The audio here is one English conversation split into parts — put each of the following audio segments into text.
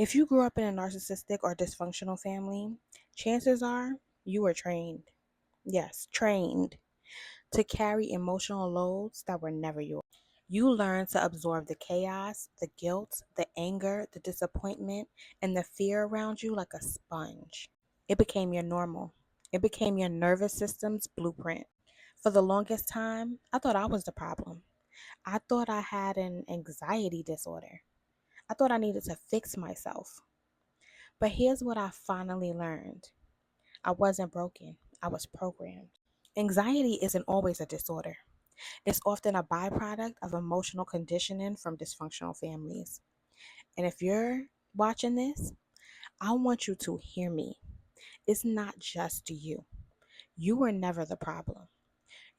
If you grew up in a narcissistic or dysfunctional family, chances are you were trained. Yes, trained to carry emotional loads that were never yours. You learned to absorb the chaos, the guilt, the anger, the disappointment, and the fear around you like a sponge. It became your normal. It became your nervous system's blueprint. For the longest time, I thought I was the problem. I thought I had an anxiety disorder. I thought I needed to fix myself. But here's what I finally learned: I wasn't broken, I was programmed. Anxiety isn't always a disorder, it's often a byproduct of emotional conditioning from dysfunctional families. And if you're watching this, I want you to hear me. It's not just you. You were never the problem.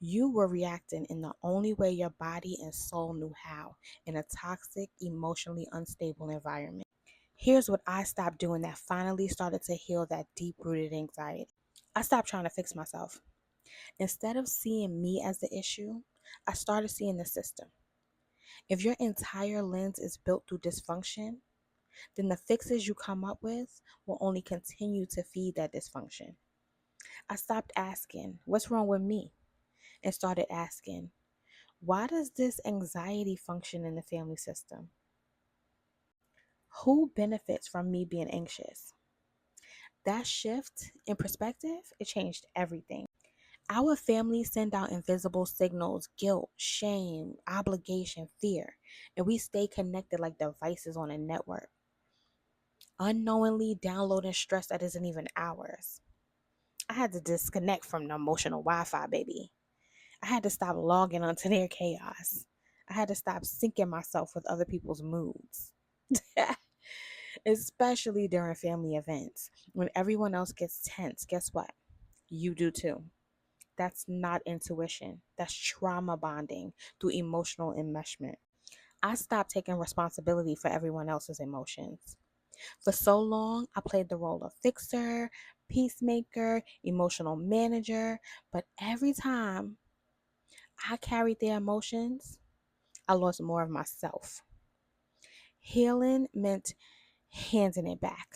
You were reacting in the only way your body and soul knew how, in a toxic, emotionally unstable environment. Here's what I stopped doing that finally started to heal that deep rooted anxiety. I stopped trying to fix myself. Instead of seeing me as the issue, I started seeing the system. If your entire lens is built through dysfunction, then the fixes you come up with will only continue to feed that dysfunction. I stopped asking, what's wrong with me? And started asking, why does this anxiety function in the family system? Who benefits from me being anxious? That shift in perspective, it changed everything. Our families send out invisible signals: guilt, shame, obligation, fear, and we stay connected like devices on a network, unknowingly downloading stress that isn't even ours. I had to disconnect from the emotional Wi Fi, baby. I had to stop logging onto their chaos. I had to stop syncing myself with other people's moods. Especially during family events. When everyone else gets tense, guess what? You do too. That's not intuition. That's trauma bonding through emotional enmeshment. I stopped taking responsibility for everyone else's emotions. For so long, I played the role of fixer, peacemaker, emotional manager, but every time I carried their emotions, I lost more of myself. Healing meant handing it back.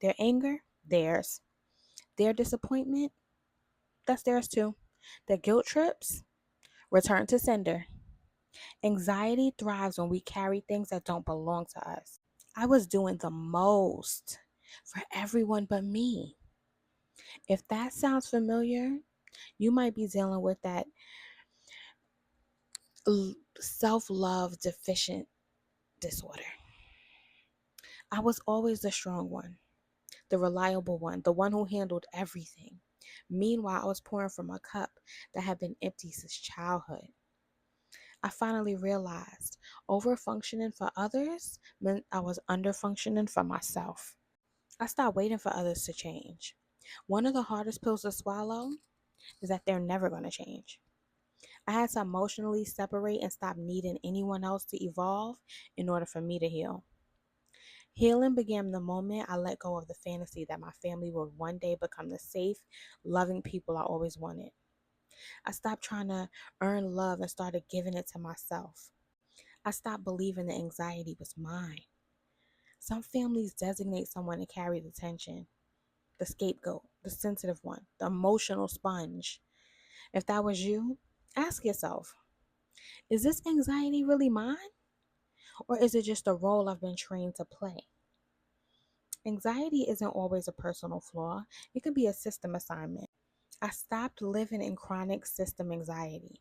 Their anger, theirs. Their disappointment, that's theirs too. Their guilt trips, return to sender. Anxiety thrives when we carry things that don't belong to us. I was doing the most for everyone but me. If that sounds familiar, you might be dealing with that self love deficient disorder. I was always the strong one, the reliable one, the one who handled everything. Meanwhile, I was pouring from a cup that had been empty since childhood. I finally realized over functioning for others meant I was under functioning for myself. I stopped waiting for others to change. One of the hardest pills to swallow is that they're never going to change. I had to emotionally separate and stop needing anyone else to evolve in order for me to heal. Healing began the moment I let go of the fantasy that my family would one day become the safe, loving people I always wanted. I stopped trying to earn love and started giving it to myself. I stopped believing the anxiety was mine. Some families designate someone to carry the tension: the scapegoat, the sensitive one, the emotional sponge. If that was you, ask yourself, is this anxiety really mine? Or is it just a role I've been trained to play? Anxiety isn't always a personal flaw, it could be a system assignment. I stopped living in chronic system anxiety.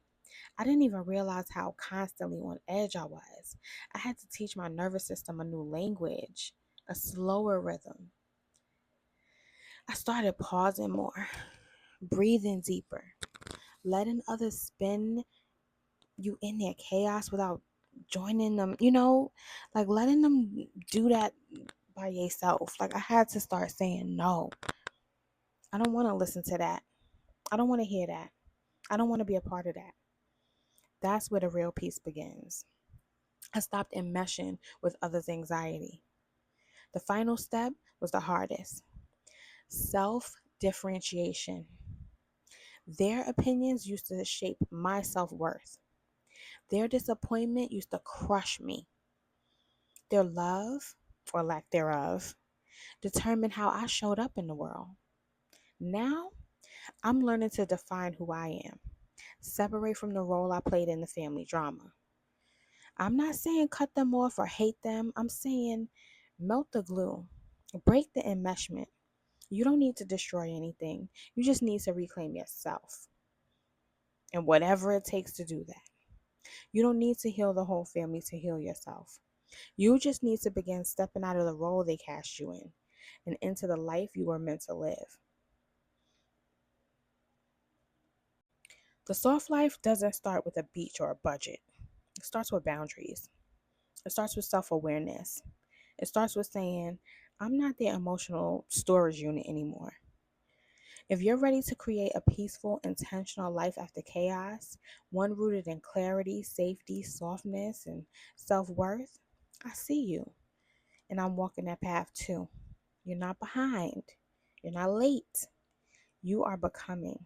I didn't even realize how constantly on edge I was. I had to teach my nervous system a new language, a slower rhythm. I started pausing more, breathing deeper, letting others spin you in their chaos without joining them, like letting them do that by yourself. Like I had to start saying no. I don't want to listen to that. I don't want to hear that. I don't want to be a part of that. That's where the real peace begins. I stopped enmeshing with others' anxiety. The final step was the hardest: self differentiation. Their opinions used to shape my self worth. Their disappointment used to crush me. Their love, or lack thereof, determined how I showed up in the world. Now, I'm learning to define who I am, separate from the role I played in the family drama. I'm not saying cut them off or hate them. I'm saying melt the glue, break the enmeshment. You don't need to destroy anything. You just need to reclaim yourself. And whatever it takes to do that. You don't need to heal the whole family to heal yourself. You just need to begin stepping out of the role they cast you in and into the life you were meant to live. The soft life doesn't start with a beach or a budget. It starts with boundaries. It starts with self awareness. It starts with saying, I'm not the emotional storage unit anymore. If you're ready to create a peaceful, intentional life after chaos, one rooted in clarity, safety, softness, and self worth, I see you. And I'm walking that path too. You're not behind. You're not late. You are becoming.